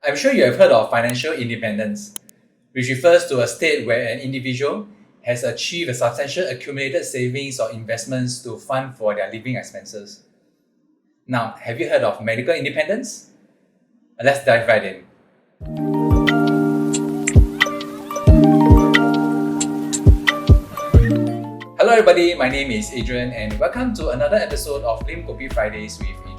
I'm sure you have heard of financial independence, which refers to a state where an individual has achieved a substantial accumulated savings or investments to fund for their living expenses. Now, have you heard of medical independence? Let's dive right in. Hello everybody, my name is Adrian and welcome to another episode of Lim Kopi Fridays with Adrian.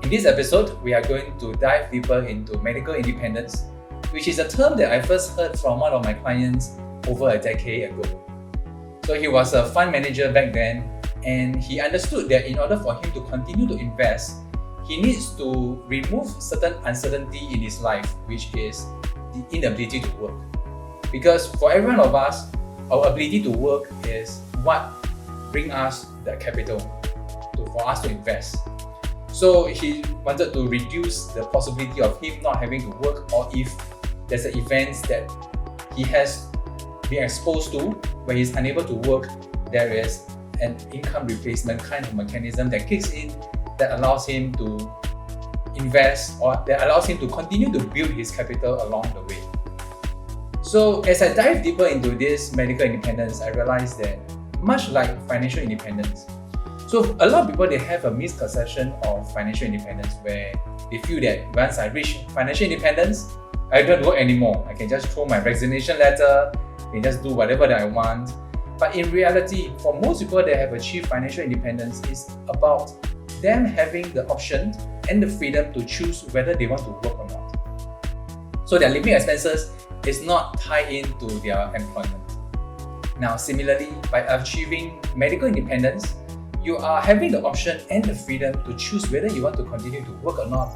In this episode, we are going to dive deeper into medical independence, which is a term that I first heard from one of my clients over a decade ago. So he was a fund manager back then, and he understood that in order for him to continue to invest, he needs to remove certain uncertainty in his life, which is the inability to work. Because for every one of us, our ability to work is what brings us the capital for us to invest. So he wanted to reduce the possibility of him not having to work, or if there's an event that he has been exposed to where he's unable to work, there is an income replacement kind of mechanism that kicks in that allows him to invest, or that allows him to continue to build his capital along the way. So as I dive deeper into this medical independence, I realized that much like financial independence, so a lot of people, they have a misconception of financial independence where they feel that once I reach financial independence, I don't work anymore. I can just throw my resignation letter, I can just do whatever that I want. But in reality, for most people that have achieved financial independence, it's about them having the option and the freedom to choose whether they want to work or not. So their living expenses is not tied into their employment. Now, similarly, by achieving medical independence, you are having the option and the freedom to choose whether you want to continue to work or not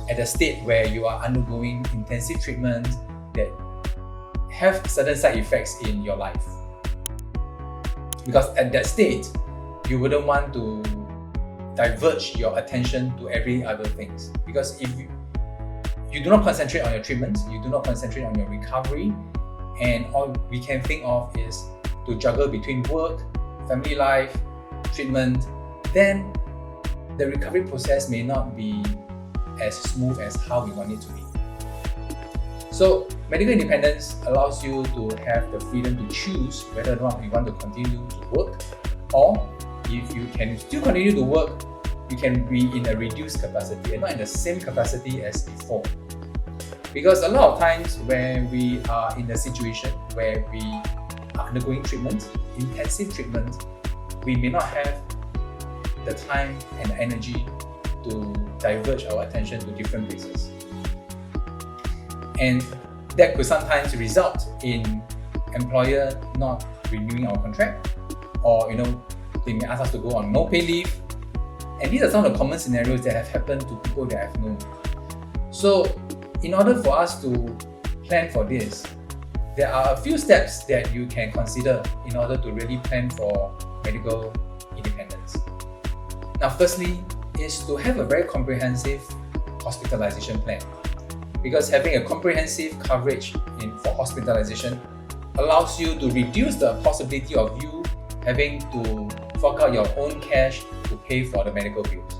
at a state where you are undergoing intensive treatment that have certain side effects in your life. Because at that state, you wouldn't want to diverge your attention to every other things. Because if you do not concentrate on your treatment, you do not concentrate on your recovery, and all we can think of is to juggle between work, family life, treatment, then the recovery process may not be as smooth as how we want it to be. So medical independence allows you to have the freedom to choose whether or not you want to continue to work, or if you can still continue to work, you can be in a reduced capacity and not in the same capacity as before. Because a lot of times when we are in a situation where we are undergoing treatment, intensive treatment, we may not have the time and energy to diverge our attention to different places. And that could sometimes result in employer not renewing our contract, or they may ask us to go on no pay leave. And these are some of the common scenarios that have happened to people that I've known. So in order for us to plan for this, there are a few steps that you can consider in order to really plan for medical independence. Now, firstly, is to have a very comprehensive hospitalization plan, because having a comprehensive coverage for hospitalization allows you to reduce the possibility of you having to fork out your own cash to pay for the medical bills.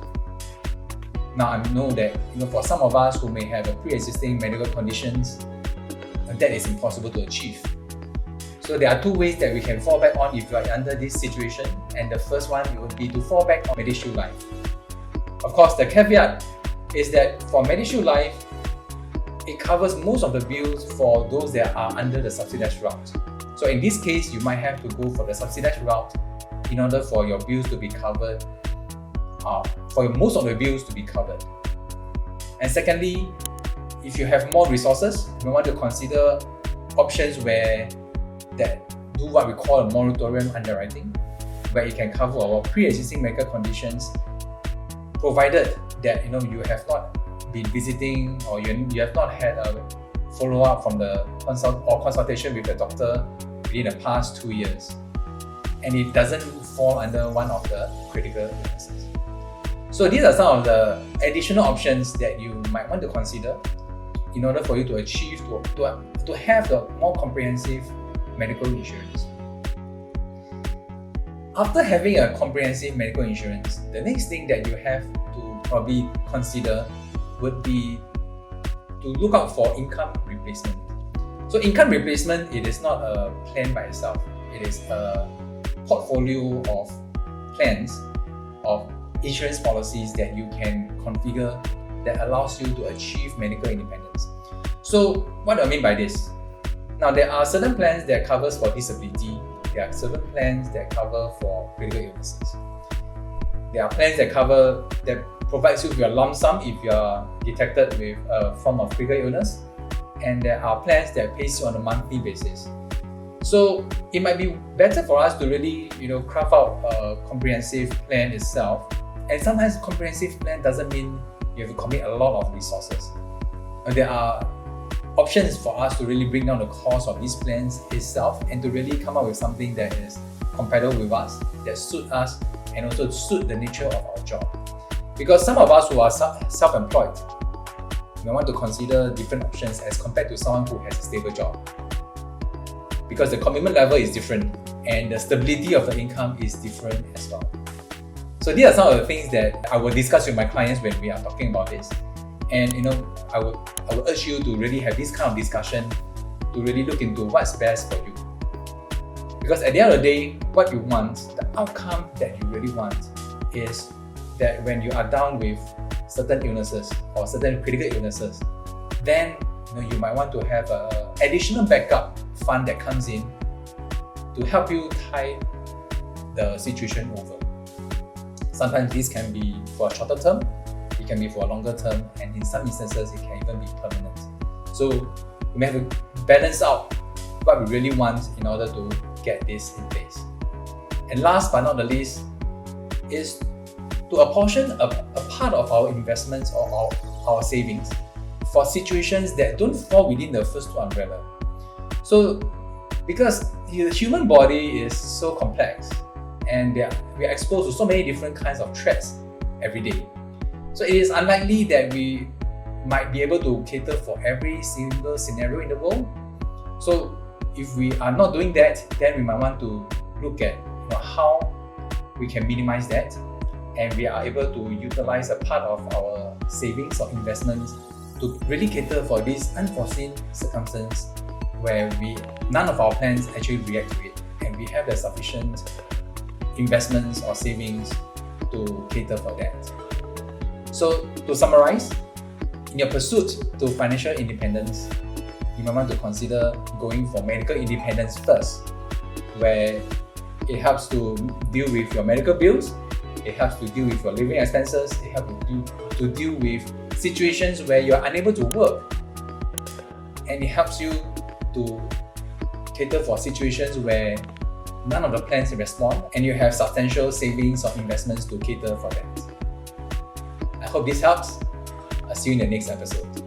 Now, I know that for some of us who may have a pre-existing medical conditions, that is impossible to achieve. So there are two ways that we can fall back on if you are under this situation, and the first one would be to fall back on MediShield Life. Of course, the caveat is that for MediShield Life, it covers most of the bills for those that are under the subsidized route. So in this case, you might have to go for the subsidized route in order for your bills to be covered, for most of the bills to be covered. And secondly, if you have more resources, you want to consider options that do what we call a moratorium underwriting, where it can cover our pre-existing medical conditions, provided that you have not been visiting, or you have not had a follow-up from the consultation with the doctor within the past 2 years, and it doesn't fall under one of the critical illnesses. So these are some of the additional options that you might want to consider in order for you to achieve to have the more comprehensive medical insurance. After having a comprehensive medical insurance, the next thing that you have to probably consider would be to look out for income replacement. So income replacement, it is not a plan by itself. It is a portfolio of plans, of insurance policies that you can configure that allows you to achieve medical independence. So what do I mean by this? Now, there are certain plans that covers for disability. There are certain plans that cover for critical illnesses. There are plans that provides you with a lump sum if you are detected with a form of critical illness, and there are plans that pays you on a monthly basis. So it might be better for us to really, craft out a comprehensive plan itself. And sometimes comprehensive plan doesn't mean you have to commit a lot of resources. And there are options for us to really bring down the cost of these plans itself and to really come up with something that is compatible with us, that suit us, and also suit the nature of our job. Because some of us who are self-employed, we want to consider different options as compared to someone who has a stable job. Because the commitment level is different and the stability of the income is different as well. So these are some of the things that I will discuss with my clients when we are talking about this. And I will urge you to really have this kind of discussion to really look into what's best for you. Because at the end of the day, what you want, the outcome that you really want, is that when you are down with certain illnesses or certain critical illnesses, then you might want to have an additional backup fund that comes in to help you tide the situation over. Sometimes this can be for a shorter term, it can be for a longer term, and in some instances it can even be permanent. So we have to balance out what we really want in order to get this in place. And last but not the least is to apportion a part of our investments or our savings for situations that don't fall within the first two umbrella. So because the human body is so complex and we are exposed to so many different kinds of threats every day. So it is unlikely that we might be able to cater for every single scenario in the world. So if we are not doing that, then we might want to look at how we can minimize that, and we are able to utilize a part of our savings or investments to really cater for these unforeseen circumstances where none of our plans actually react to it, and we have the sufficient investments or savings to cater for that. So to summarize, in your pursuit to financial independence, you might want to consider going for medical independence first, where it helps to deal with your medical bills, it helps to deal with your living expenses, it helps to deal with situations where you're unable to work, and it helps you to cater for situations where none of the plans respond and you have substantial savings or investments to cater for that. I hope this helps. I'll see you in the next episode.